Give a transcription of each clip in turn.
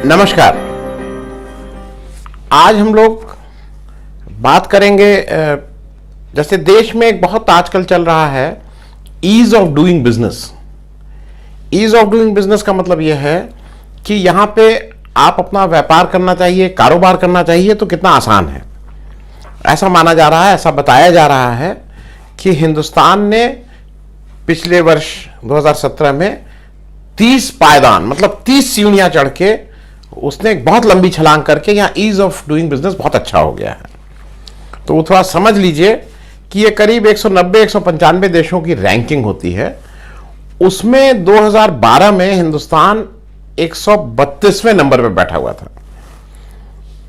नमस्कार। आज हम लोग बात करेंगे, जैसे देश में एक बहुत आजकल चल रहा है ease of doing business. Ease of doing business का मतलब यह है कि यहां पे आप अपना व्यापार करना चाहिए, कारोबार करना चाहिए तो कितना आसान है। ऐसा माना जा रहा है, ऐसा बताया जा रहा है कि हिंदुस्तान ने पिछले वर्ष 2017 में 30 पायदान मतलब 30 सीढ़ियां चढ़ के उसने एक बहुत लंबी छलांग करके यहाँ ईज ऑफ डूइंग बिजनेस बहुत अच्छा हो गया है। तो वो थोड़ा समझ लीजिए कि ये करीब 190-195 देशों की रैंकिंग होती है। उसमें 2012 में हिंदुस्तान 132वें नंबर पे बैठा हुआ था।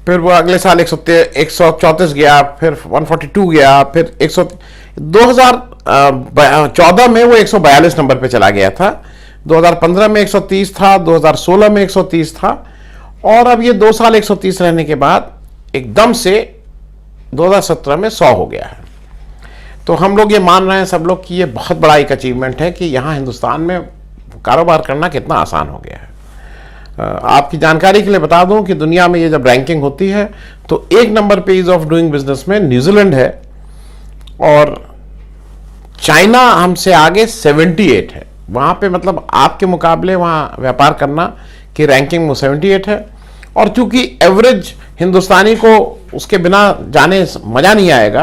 फिर वो अगले साल 134 गया, फिर 142 गया, फिर 2014 में वो 142 नंबर पे चला गया था। 2015 में 130 था, 2016 में 130 था, और अब ये 2 साल 130 रहने के बाद एकदम से 2017 में 100 हो गया है। तो हम लोग ये मान रहे हैं सब लोग कि ये बहुत बड़ा एक अचीवमेंट है कि यहाँ हिंदुस्तान में कारोबार करना कितना आसान हो गया है। आपकी जानकारी के लिए बता दूं कि दुनिया में ये जब रैंकिंग होती है तो 1 नंबर पे ईज ऑफ डूइंग बिजनेस में न्यूजीलैंड है, और चाइना हमसे आगे 78 है। वहाँ पे मतलब आपके मुकाबले वहाँ व्यापार करना की रैंकिंग में 78 है। और चूंकि एवरेज हिंदुस्तानी को उसके बिना जाने मजा नहीं आएगा,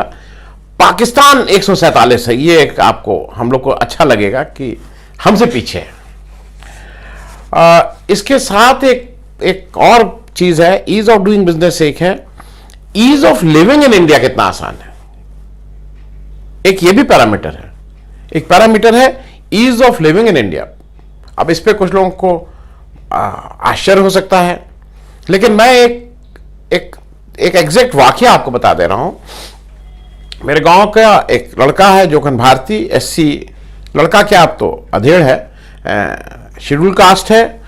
पाकिस्तान 147 है। ये एक आपको हम लोग को अच्छा लगेगा कि हमसे पीछे है। इसके साथ एक और चीज है ईज ऑफ डूइंग बिजनेस। एक है ease of living in India कितना आसान है, एक ये भी पैरामीटर है। एक पैरामीटर है ease of living in India. अब इस पे कुछ लोगों को आश्चर्य हो सकता है, लेकिन मैं एक एग्जैक्ट वाकया आपको बता दे रहा हूं। मेरे गांव का एक लड़का है जोखन भारती, एससी लड़का, क्या आप तो अधेड़ है, शेड्यूल कास्ट है,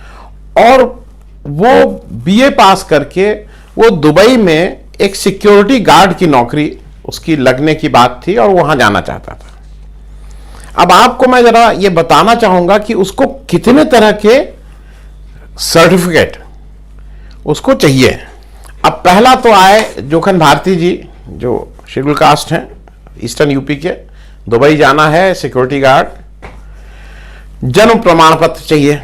और वो बीए पास करके वो दुबई में एक सिक्योरिटी गार्ड की नौकरी उसकी लगने की बात थी और वहां जाना चाहता था। अब आपको मैं जरा ये बताना चाहूंगा कि उसको कितने तरह के सर्टिफिकेट उसको चाहिए। अब पहला तो आए जोखन भारती जी, जो शेड्यूल कास्ट हैं, ईस्टर्न यूपी के, दुबई जाना है, सिक्योरिटी गार्ड। जन्म प्रमाण पत्र चाहिए,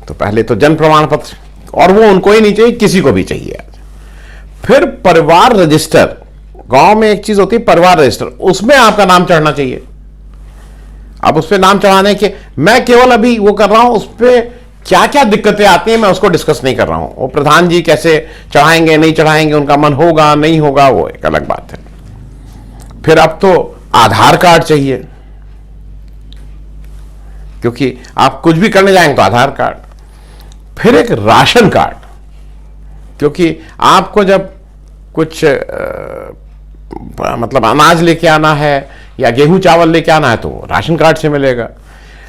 तो पहले तो जन्म प्रमाण पत्र, और वो उनको ही नहीं चाहिए, किसी को भी चाहिए। फिर परिवार रजिस्टर, गांव में एक चीज होती है परिवार रजिस्टर, उसमें आपका नाम चढ़ना चाहिए। अब उस पर नाम चढ़ाने के मैं केवल अभी वो कर रहा हूं, उस पर क्या क्या दिक्कतें आती हैं मैं उसको डिस्कस नहीं कर रहा हूं। वो प्रधान जी कैसे चढ़ाएंगे नहीं चढ़ाएंगे, उनका मन होगा नहीं होगा, वो एक अलग बात है। फिर अब तो आधार कार्ड चाहिए, क्योंकि आप कुछ भी करने जाएंगे तो आधार कार्ड। फिर एक राशन कार्ड, क्योंकि आपको जब कुछ मतलब अनाज लेके आना है या गेहूं चावल लेके आना है तो राशन कार्ड से मिलेगा।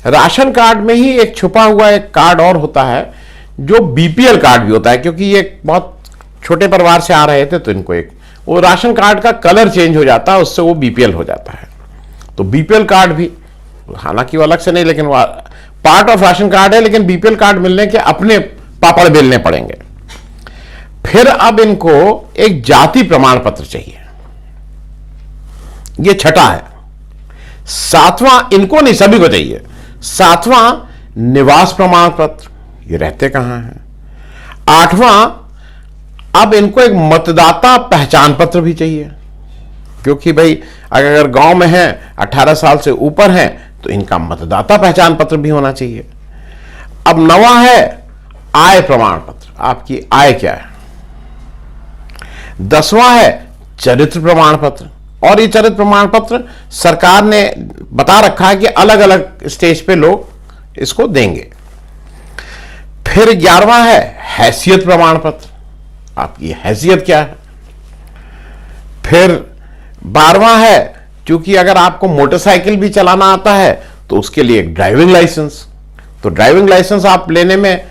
राशन कार्ड में ही एक छुपा हुआ एक कार्ड और होता है जो बीपीएल कार्ड भी होता है, क्योंकि ये बहुत छोटे परिवार से आ रहे थे तो इनको एक वो राशन कार्ड का कलर चेंज हो जाता है, उससे वो बीपीएल हो जाता है। तो बीपीएल कार्ड भी, हालांकि वो अलग से नहीं, लेकिन वो पार्ट ऑफ राशन कार्ड है, लेकिन बीपीएल कार्ड मिलने के अपने पापड़ बेलने पड़ेंगे। फिर अब इनको एक जाति प्रमाण पत्र चाहिए, ये छठा है। 7वां, इनको नहीं सभी को चाहिए, 7वां निवास प्रमाण पत्र, ये रहते कहां हैं। 8वां, अब इनको एक मतदाता पहचान पत्र भी चाहिए, क्योंकि भाई अगर गांव में है 18 साल से ऊपर हैं तो इनका मतदाता पहचान पत्र भी होना चाहिए। अब 9वां है आय प्रमाण पत्र, आपकी आय क्या है। 10वां है चरित्र प्रमाण पत्र, और ये चरित्र प्रमाण पत्र सरकार ने बता रखा है कि अलग अलग स्टेज पे लोग इसको देंगे। फिर 11वां है हैसियत प्रमाण पत्र, आपकी हैसियत क्या है। फिर 12वां है, क्योंकि अगर आपको मोटरसाइकिल भी चलाना आता है तो उसके लिए एक ड्राइविंग लाइसेंस। तो ड्राइविंग लाइसेंस आप लेने में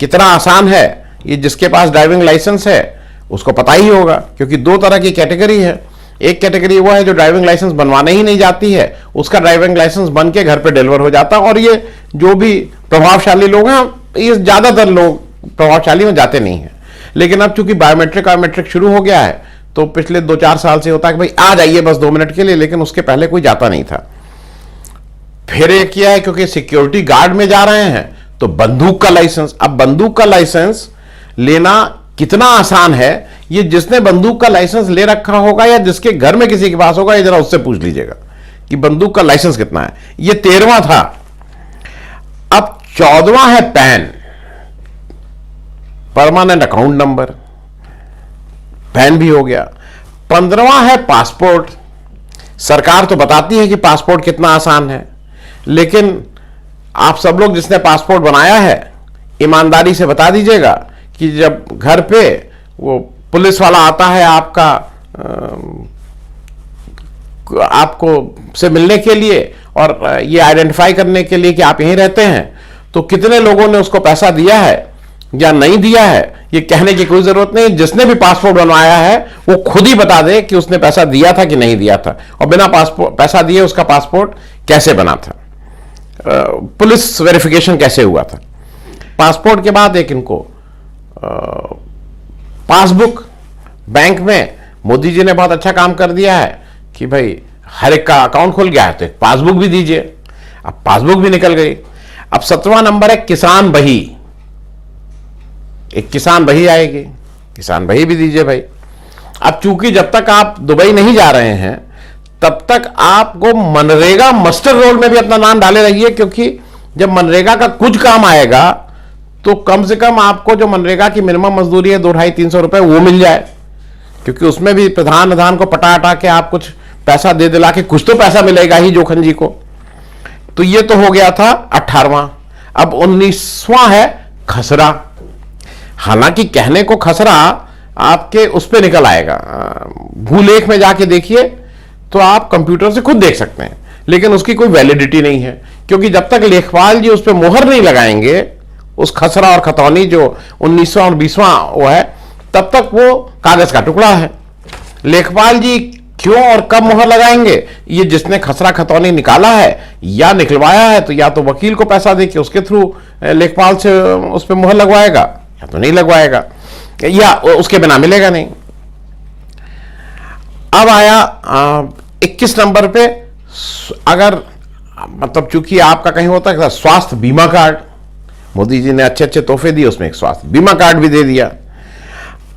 कितना आसान है, ये जिसके पास ड्राइविंग लाइसेंस है उसको पता ही होगा, क्योंकि 2 तरह की कैटेगरी है। एक कैटेगरी वो है जो ड्राइविंग लाइसेंस बनवाने ही नहीं जाती है, उसका ड्राइविंग लाइसेंस बन के घर पे डिलीवर हो जाता है, और ये जो भी प्रभावशाली लोग हैं, ये ज्यादातर लोग प्रभावशाली में जाते नहीं हैं। लेकिन अब चूंकि बायोमेट्रिक शुरू हो गया है, तो पिछले 2-4 साल से होता है कि भाई आ जाइए बस 2 मिनट के लिए, लेकिन उसके पहले कोई जाता नहीं था। फिर एक किया है क्योंकि सिक्योरिटी गार्ड में जा रहे हैं, तो बंदूक का लाइसेंस। अब बंदूक का लाइसेंस लेना कितना आसान है, ये जिसने बंदूक का लाइसेंस ले रखा होगा या जिसके घर में किसी के पास होगा, ये जरा उससे पूछ लीजिएगा कि बंदूक का लाइसेंस कितना है। ये 13वां था। अब 14वां है pan, permanent account number, pan भी हो गया। 15वां है पासपोर्ट। सरकार तो बताती है कि पासपोर्ट कितना आसान है, लेकिन आप सब लोग जिसने पासपोर्ट बनाया है, ईमानदारी से बता दीजिएगा कि जब घर पे वो पुलिस वाला आता है आपको से मिलने के लिए और ये आइडेंटिफाई करने के लिए कि आप यहीं रहते हैं, तो कितने लोगों ने उसको पैसा दिया है या नहीं दिया है, ये कहने की कोई जरूरत नहीं। जिसने भी पासपोर्ट बनवाया है वो खुद ही बता दे कि उसने पैसा दिया था कि नहीं दिया था, और बिना पैसा दिए उसका पासपोर्ट कैसे बना था, पुलिस वेरिफिकेशन कैसे हुआ था। पासपोर्ट के बाद एक इनको पासबुक, बैंक में मोदी जी ने बहुत अच्छा काम कर दिया है कि भाई हर एक का अकाउंट खुल गया है तो एक पासबुक भी दीजिए। अब पासबुक भी निकल गई। अब 17वां नंबर है किसान बही। एक किसान बही आएगी, किसान बही भी दीजिए भाई। अब चूंकि जब तक आप दुबई नहीं जा रहे हैं तब तक आपको मनरेगा मस्टर रोल में भी अपना नाम डाले रहिए, क्योंकि जब मनरेगा का कुछ काम आएगा तो कम से कम आपको जो मनरेगा की मिनिमम मजदूरी है 200-250-300 रुपए वो मिल जाए, क्योंकि उसमें भी प्रधान को पटा हटा के आप कुछ पैसा दे दिला के कुछ तो पैसा मिलेगा ही जोखन जी को। तो ये तो हो गया था 18वां। अब 19वां है खसरा। हालांकि कहने को खसरा आपके उस पर निकल आएगा, भूलेख में जाके देखिए तो आप कंप्यूटर से खुद देख सकते हैं, लेकिन उसकी कोई वैलिडिटी नहीं है, क्योंकि जब तक लेखपाल जी उस पर मोहर नहीं लगाएंगे, उस खसरा और खतौनी जो 19वां और 20वां वो है, तब तक वो कागज का टुकड़ा है। लेखपाल जी क्यों और कब मोहर लगाएंगे, ये जिसने खसरा खतौनी निकाला है या निकलवाया है, तो या तो वकील को पैसा दे के उसके थ्रू लेखपाल से उस पर मोहर लगवाएगा, या तो नहीं लगवाएगा, या उसके बिना मिलेगा नहीं। अब आया 21 नंबर पे, अगर मतलब चूंकि आपका कहीं होता है स्वास्थ्य बीमा कार्ड, मोदी जी ने अच्छे अच्छे तोहफे दिए, उसमें एक स्वास्थ्य बीमा कार्ड भी दे दिया।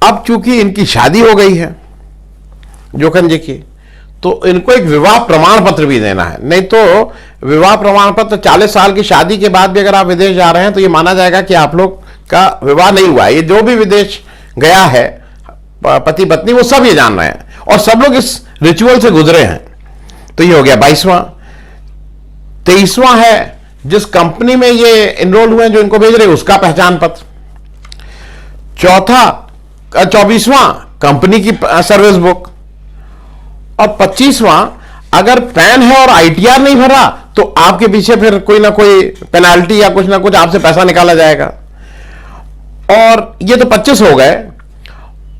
अब चूंकि इनकी शादी हो गई है जोखन जी की, तो इनको एक विवाह प्रमाण पत्र भी देना है। नहीं तो विवाह प्रमाण पत्र 40 साल की शादी के बाद भी अगर आप विदेश जा रहे हैं तो ये माना जाएगा कि आप लोग का विवाह नहीं हुआ है। ये जो भी विदेश गया है पति पत्नी, वो सब ये जान रहे हैं और सब लोग इस रिचुअल से गुजरे हैं। तो ये हो गया 22वां। 23वां है जिस कंपनी में ये एनरोल हुए हैं जो इनको भेज रहे हैं उसका पहचान पत्र। 24वां कंपनी की सर्विस बुक। और 25वां अगर पैन है और आईटीआर नहीं भरा तो आपके पीछे फिर कोई ना कोई पेनाल्टी या कुछ ना कुछ आपसे पैसा निकाला जाएगा। और ये तो 25 हो गए।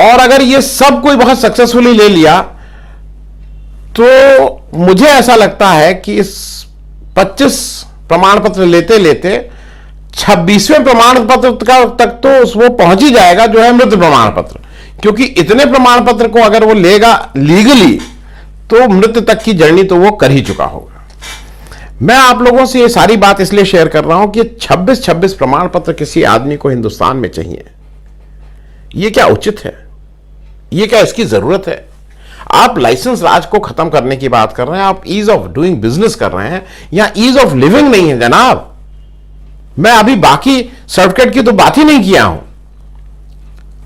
और अगर ये सब कोई बहुत सक्सेसफुली ले लिया तो मुझे ऐसा लगता है कि इस 25 प्रमाण पत्र लेते लेते 26वें प्रमाण पत्र तक तो वो पहुंच ही जाएगा जो है मृत्यु प्रमाण पत्र, क्योंकि इतने प्रमाण पत्र को अगर वो लेगा लीगली तो मृत्यु तक की जर्नी तो वो कर ही चुका होगा। मैं आप लोगों से ये सारी बात इसलिए शेयर कर रहा हूं कि 26 प्रमाण पत्र किसी आदमी को हिंदुस्तान में चाहिए। ये क्या उचित है? ये क्या इसकी जरूरत है? आप लाइसेंस राज को खत्म करने की बात कर रहे हैं, आप ईज ऑफ डूइंग बिजनेस कर रहे हैं, या ईज ऑफ लिविंग नहीं है जनाब। मैं अभी बाकी सर्टिफिकेट की तो बात ही नहीं किया हूं।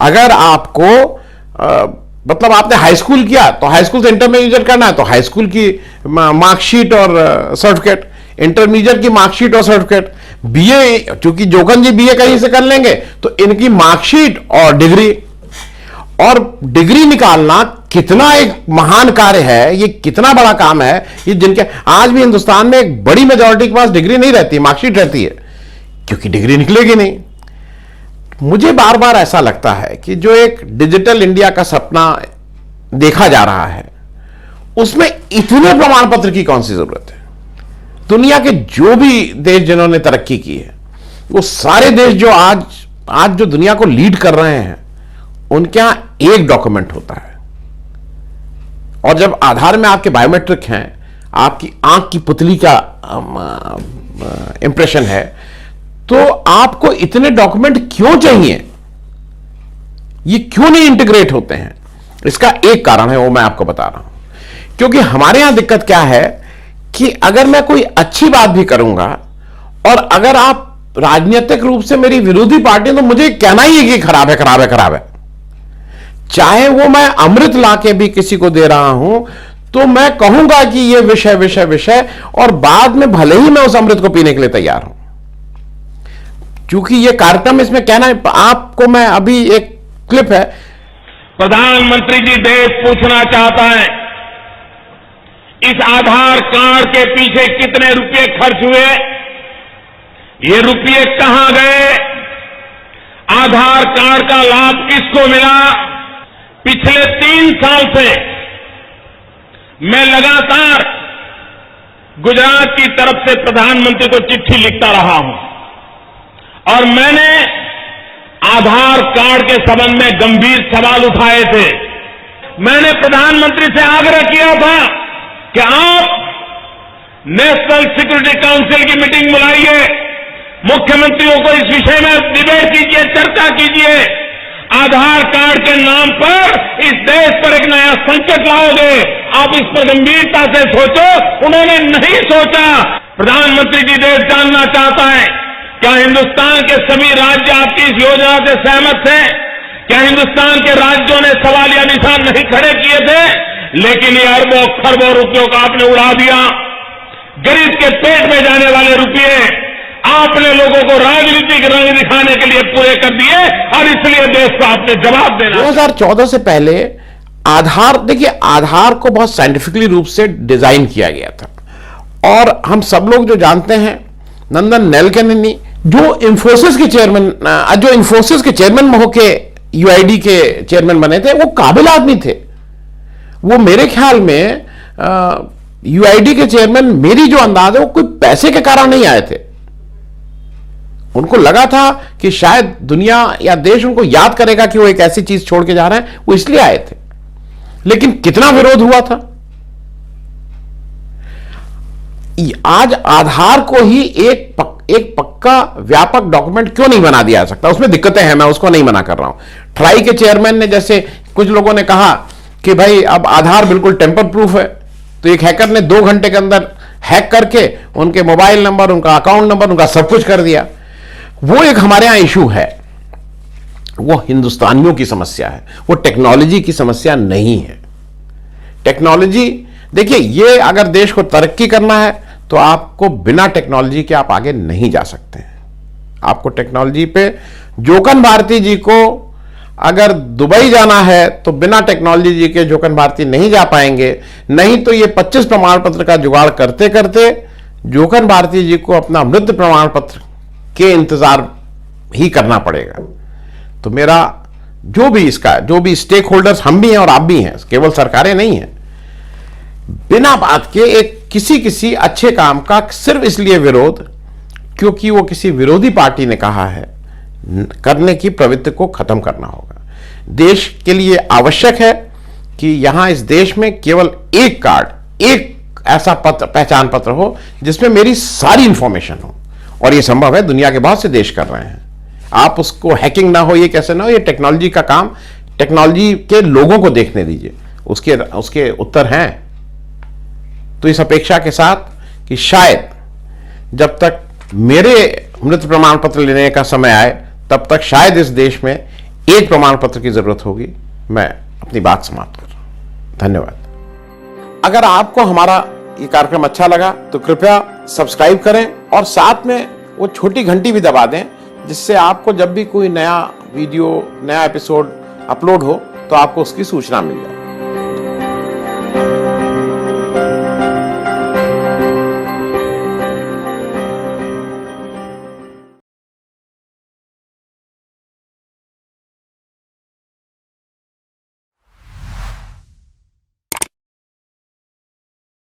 अगर आपको मतलब आपने हाई स्कूल किया तो हाई स्कूल से इंटरमीडिएट करना है तो हाई स्कूल की मार्कशीट और सर्टिफिकेट, इंटरमीडिएट की मार्कशीट और सर्टिफिकेट, बीए, चूंकि जोखन जी बीए कहीं से कर लेंगे तो इनकी मार्कशीट और डिग्री। और डिग्री निकालना कितना एक महान कार्य है, ये कितना बड़ा काम है। ये जिनके आज भी हिंदुस्तान में एक बड़ी मेजॉरिटी के पास डिग्री नहीं रहती, मार्कशीट रहती है, क्योंकि डिग्री निकलेगी नहीं। मुझे बार बार ऐसा लगता है कि जो एक डिजिटल इंडिया का सपना देखा जा रहा है उसमें इतने प्रमाण पत्र की कौन सी जरूरत है। दुनिया के जो भी देश जिन्होंने तरक्की की है वो सारे देश जो आज आज जो दुनिया को लीड कर रहे हैं उनके यहां एक डॉक्यूमेंट होता है, और जब आधार में आपके बायोमेट्रिक हैं, आपकी आंख की पुतली का इंप्रेशन है, तो आपको इतने डॉक्यूमेंट क्यों चाहिए? ये क्यों नहीं इंटीग्रेट होते हैं? इसका एक कारण है, वो मैं आपको बता रहा हूं। क्योंकि हमारे यहां दिक्कत क्या है कि अगर मैं कोई अच्छी बात भी करूंगा और अगर आप राजनीतिक रूप से मेरी विरोधी पार्टी, तो मुझे कहना ही है कि खराब है, खराब है, खराब है। चाहे वो मैं अमृत लाके भी किसी को दे रहा हूं, तो मैं कहूंगा कि ये विषय विषय विषय, और बाद में भले ही मैं उस अमृत को पीने के लिए तैयार हूं। क्योंकि ये कार्यक्रम इसमें कहना है, आपको मैं अभी एक क्लिप है। प्रधानमंत्री जी, देश पूछना चाहता है, इस आधार कार्ड के पीछे कितने रुपए खर्च हुए? ये रुपये कहां गए? आधार कार्ड का लाभ किसको मिला? पिछले 3 साल से मैं लगातार गुजरात की तरफ से प्रधानमंत्री को चिट्ठी लिखता रहा हूं, और मैंने आधार कार्ड के संबंध में गंभीर सवाल उठाए थे। मैंने प्रधानमंत्री से आग्रह किया था कि आप नेशनल सिक्योरिटी काउंसिल की मीटिंग बुलाइए, मुख्यमंत्रियों को इस विषय में डिबेट कीजिए, चर्चा कीजिए। आधार कार्ड के नाम पर इस देश पर एक नया संकट लाओगे, आप इस पर गंभीरता से सोचो। उन्होंने नहीं सोचा। प्रधानमंत्री जी, देश जानना चाहता है, क्या हिंदुस्तान के सभी राज्य आपकी इस योजना से सहमत थे? क्या हिंदुस्तान के राज्यों ने सवालिया निशान नहीं खड़े किए थे? लेकिन ये अरबों खरबों रुपयों का आपने उड़ा दिया। गरीब के पेट में जाने वाले रुपये आपने लोगों को राजनीतिक रंग दिखाने के लिए पूरे कर दिए, और इसलिए देश को आपने जवाब देना। 2014 से पहले आधार, देखिए, आधार को बहुत साइंटिफिकली रूप से डिजाइन किया गया था, और हम सब लोग जो जानते हैं, नंदन नीलेकनी जो इंफोसिस के चेयरमैन होके यूआईडी के चेयरमैन बने थे, वो काबिल आदमी थे। वो मेरे ख्याल में यूआईडी के चेयरमैन, मेरी जो अंदाज है, वो कोई पैसे के कारण नहीं आए थे। उनको लगा था कि शायद दुनिया या देश उनको याद करेगा कि वो एक ऐसी चीज छोड़ के जा रहे हैं, वो इसलिए आए थे। लेकिन कितना विरोध हुआ था। आज आधार को ही एक पक्का व्यापक डॉक्यूमेंट क्यों नहीं बना दिया जा सकता? उसमें दिक्कतें हैं, मैं उसको नहीं मना कर रहा हूं। ट्राई के चेयरमैन ने, जैसे कुछ लोगों ने कहा कि भाई अब आधार बिल्कुल टेम्पर प्रूफ है, तो एक हैकर ने 2 घंटे के अंदर हैक करके उनके मोबाइल नंबर, उनका अकाउंट नंबर, उनका सब कुछ कर दिया। वो एक हमारे यहां इशू है, वो हिंदुस्तानियों की समस्या है, वो टेक्नोलॉजी की समस्या नहीं है। टेक्नोलॉजी, देखिए, ये अगर देश को तरक्की करना है तो आपको बिना टेक्नोलॉजी के आप आगे नहीं जा सकते हैं। आपको टेक्नोलॉजी पे, जोकन भारती जी को अगर दुबई जाना है तो बिना टेक्नोलॉजी जी के जोकन भारती नहीं जा पाएंगे। नहीं तो ये 25 प्रमाण पत्र का जुगाड़ करते करते जोकन भारती जी को अपना मृत्यु प्रमाण पत्र के इंतजार ही करना पड़ेगा। तो मेरा जो भी स्टेक होल्डर्स, हम भी हैं और आप भी हैं, केवल सरकारें नहीं हैं, बिना बात के एक किसी अच्छे काम का सिर्फ इसलिए विरोध, क्योंकि वो किसी विरोधी पार्टी ने कहा है, करने की प्रवृत्ति को खत्म करना होगा। देश के लिए आवश्यक है कि यहां इस देश में केवल एक कार्ड, एक ऐसा पहचान पत्र हो जिसमें मेरी सारी इंफॉर्मेशन हो, और ये संभव है, दुनिया के बहुत से देश कर रहे हैं। आप उसको हैकिंग ना हो, ये कैसे ना हो, ये टेक्नोलॉजी का काम, टेक्नोलॉजी के लोगों को देखने दीजिए, उसके उत्तर हैं। तो इस अपेक्षा के साथ कि शायद जब तक मेरे मृत्यु प्रमाण पत्र लेने का समय आए, तब तक शायद इस देश में एक प्रमाण पत्र की जरूरत होगी। मैं अपनी बात समाप्त कर रहा हूं। धन्यवाद। अगर आपको हमारा ये कार्यक्रम अच्छा लगा तो कृपया सब्सक्राइब करें, और साथ में वो छोटी घंटी भी दबा दें, जिससे आपको जब भी कोई नया वीडियो, नया एपिसोड अपलोड हो तो आपको उसकी सूचना मिल जाए।